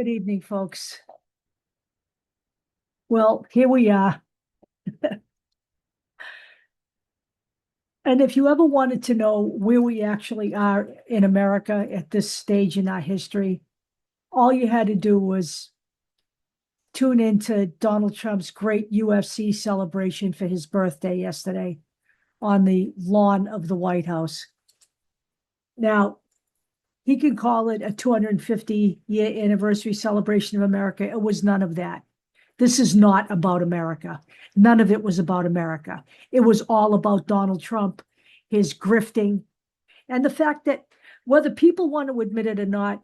Good evening, folks. Well, here we are. And if you ever wanted to know where we actually are in America at this stage in our history, all you had to do was tune into Donald Trump's great UFC celebration for his birthday yesterday on the lawn of the White House. Now, he could call it a 250-year anniversary celebration of America. It was none of that. This is not about America. None of it was about America. It was all about Donald Trump, his grifting, and the fact that whether people want to admit it or not,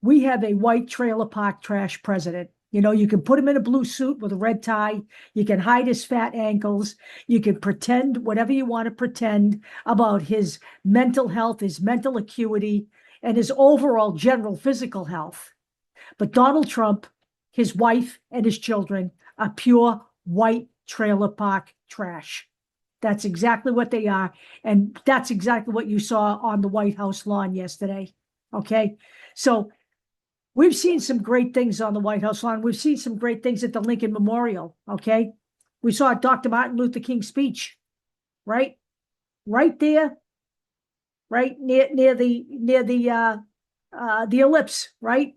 we have a white trailer park trash president. You know, you can put him in a blue suit with a red tie. You can hide his fat ankles. You can pretend whatever you want to pretend about his mental health, his mental acuity, and his overall general physical health. But Donald Trump, his wife, and his children are pure white trailer park trash. That's exactly what they are. And that's exactly what you saw on the White House lawn yesterday. Okay. So we've seen some great things on the White House lawn. We've seen some great things at the Lincoln Memorial. Okay. We saw Dr. Martin Luther King's speech, right? Right there, right near the ellipse, right?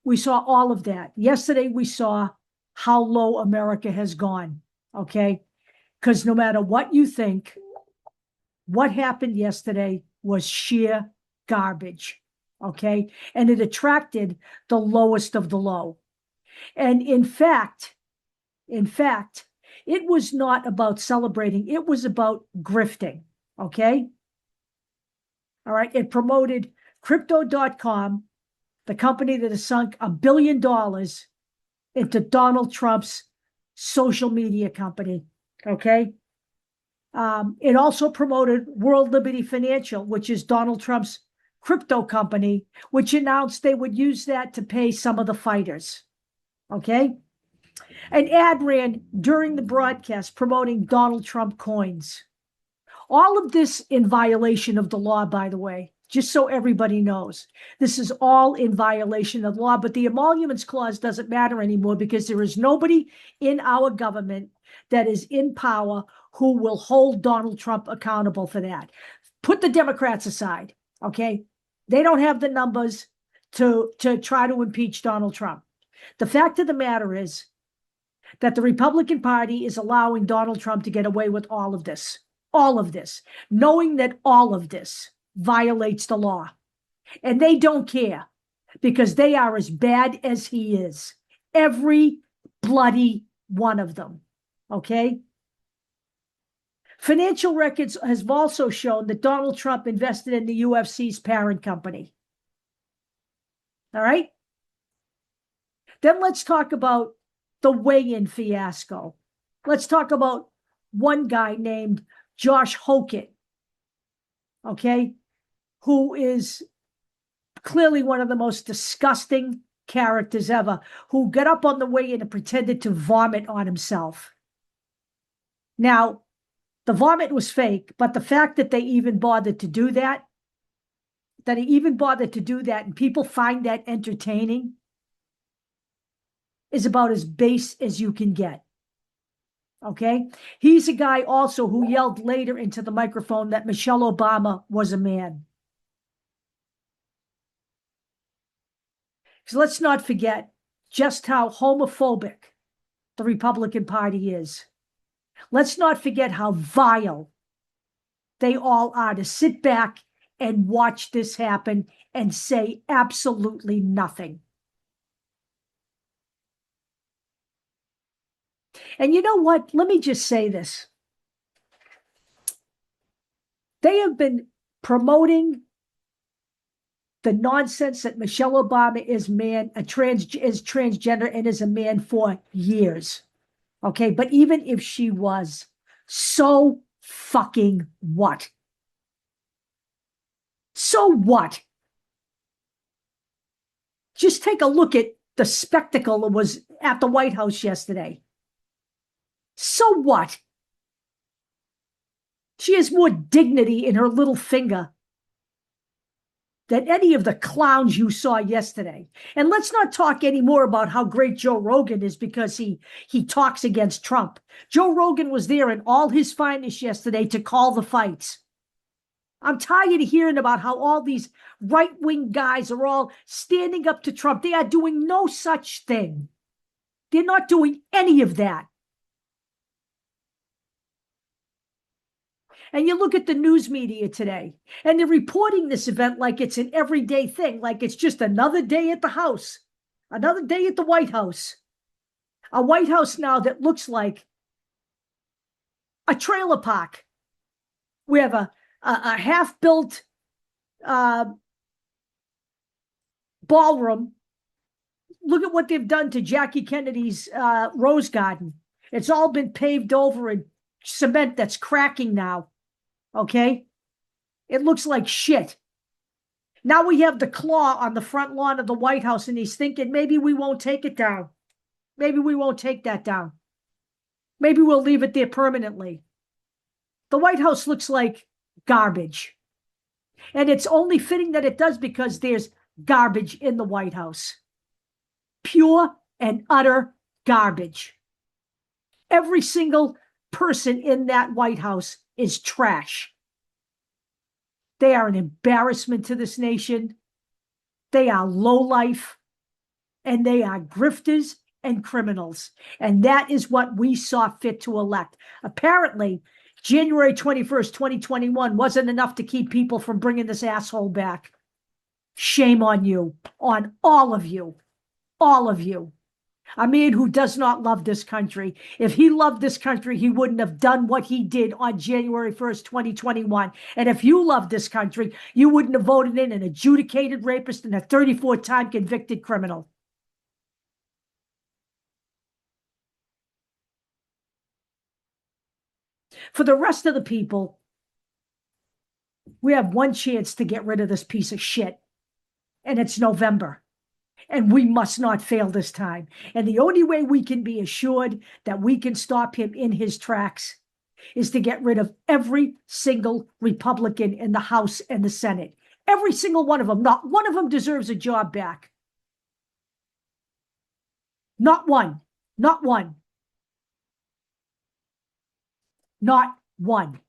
We saw all of that. Yesterday, we saw how low America has gone, okay? Because no matter what you think, what happened yesterday was sheer garbage, okay? And it attracted the lowest of the low. And in fact, it was not about celebrating. It was about grifting, okay? All right, it promoted crypto.com, the company that has sunk $1 billion into Donald Trump's social media company, okay? It also promoted World Liberty Financial, which is Donald Trump's crypto company, which announced they would use that to pay some of the fighters, okay? An ad ran during the broadcast promoting Donald Trump coins. All of this in violation of the law, by the way, just so everybody knows. This is all in violation of the law, but the emoluments clause doesn't matter anymore because there is nobody in our government that is in power who will hold Donald Trump accountable for that. Put the Democrats aside, okay? They don't have the numbers to try to impeach Donald Trump. The fact of the matter is that the Republican Party is allowing Donald Trump to get away with all of this, knowing that all of this violates the law. And they don't care because they are as bad as he is. Every bloody one of them, okay? Financial records has also shown that Donald Trump invested in the UFC's parent company. All right? Then let's talk about the weigh-in fiasco. Let's talk about one guy named Josh Hockett, okay, who is clearly one of the most disgusting characters ever, who got up on the weigh-in and pretended to vomit on himself. Now, the vomit was fake, but the fact that they even bothered to do that, and people find that entertaining, is about as base as you can get. Okay? He's a guy also who yelled later into the microphone that Michelle Obama was a man. So let's not forget just how homophobic the Republican Party is. Let's not forget how vile they all are to sit back and watch this happen and say absolutely nothing. And you know what? Let me just say this. They have been promoting the nonsense that Michelle Obama is transgender and is a man for years. Okay, but even if she was, so fucking what? So what? Just take a look at the spectacle that was at the White House yesterday. So what? She has more dignity in her little finger than any of the clowns you saw yesterday. And let's not talk anymore about how great Joe Rogan is because he talks against Trump. Joe Rogan was there in all his finest yesterday to call the fights. I'm tired of hearing about how all these right-wing guys are all standing up to Trump. They are doing no such thing. They're not doing any of that. And you look at the news media today, and they're reporting this event like it's an everyday thing, like it's just another day at the house, another day at the White House. A White House now that looks like a trailer park. We have a half-built ballroom. Look at what they've done to Jackie Kennedy's Rose Garden. It's all been paved over in cement that's cracking now. Okay? It looks like shit. Now we have the claw on the front lawn of the White House, and he's thinking, maybe we won't take it down. Maybe we won't take that down. Maybe we'll leave it there permanently. The White House looks like garbage. And it's only fitting that it does because there's garbage in the White House. Pure and utter garbage. Every single person in that White House is trash. They are an embarrassment to this nation. They are lowlife, and they are grifters and criminals. And that is what we saw fit to elect. Apparently, January 21st, 2021 wasn't enough to keep people from bringing this asshole back. Shame on you, on all of you, all of you. A man who does not love this country. If he loved this country, he wouldn't have done what he did on January 1st, 2021. And if you love this country, you wouldn't have voted in an adjudicated rapist and a 34-time convicted criminal. For the rest of the people, we have one chance to get rid of this piece of shit, and it's November. And we must not fail this time. And the only way we can be assured that we can stop him in his tracks is to get rid of every single Republican in the House and the Senate. Every single one of them. Not one of them deserves a job back. Not one. Not one. Not one.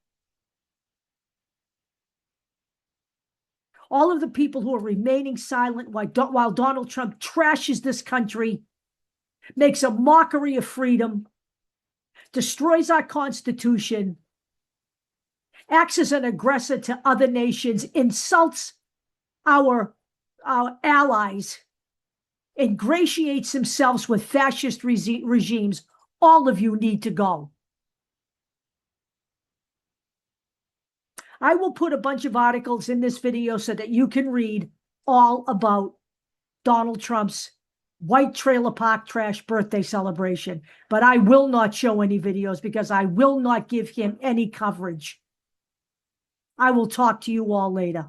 All of the people who are remaining silent while Donald Trump trashes this country, makes a mockery of freedom, destroys our Constitution, acts as an aggressor to other nations, insults our allies, ingratiates himself with fascist regimes. All of you need to go. I will put a bunch of articles in this video so that you can read all about Donald Trump's white trailer park trash birthday celebration. But I will not show any videos because I will not give him any coverage. I will talk to you all later.